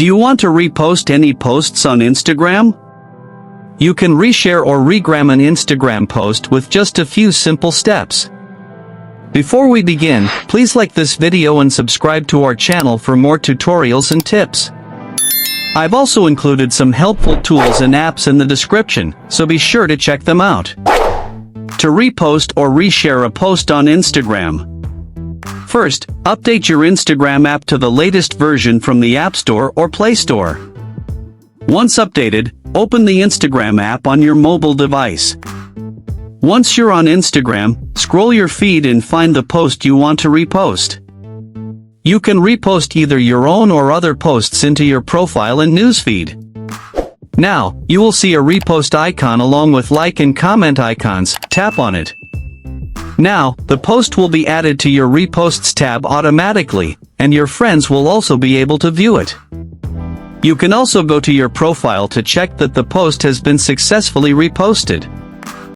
Do you want to repost any posts on Instagram? You can reshare or regram an Instagram post with just a few simple steps. Before we begin, please like this video and subscribe to our channel for more tutorials and tips. I've also included some helpful tools and apps in the description, so be sure to check them out. To repost or reshare a post on Instagram. First, update your Instagram app to the latest version from the App Store or Play Store. Once updated, open the Instagram app on your mobile device. Once you're on Instagram, scroll your feed and find the post you want to repost. You can repost either your own or other posts into your profile and newsfeed. Now, you will see a repost icon along with like and comment icons. Tap on it. Now, the post will be added to your Reposts tab automatically, and your friends will also be able to view it. You can also go to your profile to check that the post has been successfully reposted.